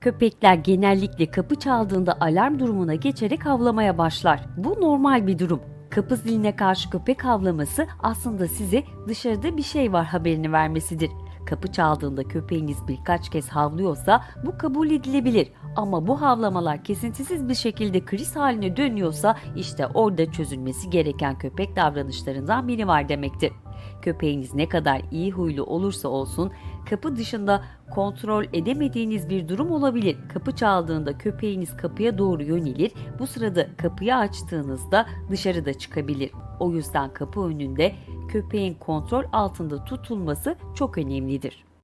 Köpekler genellikle kapı çaldığında alarm durumuna geçerek havlamaya başlar. Bu normal bir durum. Kapı ziline karşı köpek havlaması aslında size dışarıda bir şey var haberini vermesidir. Kapı çaldığında köpeğiniz birkaç kez havlıyorsa bu kabul edilebilir. Ama bu havlamalar kesintisiz bir şekilde kriz haline dönüyorsa işte orada çözülmesi gereken köpek davranışlarından biri var demektir. Köpeğiniz ne kadar iyi huylu olursa olsun kapı dışında kontrol edemediğiniz bir durum olabilir. Kapı çaldığında köpeğiniz kapıya doğru yönelir. Bu sırada kapıyı açtığınızda dışarıda çıkabilir. O yüzden kapı önünde köpeğin kontrol altında tutulması çok önemlidir.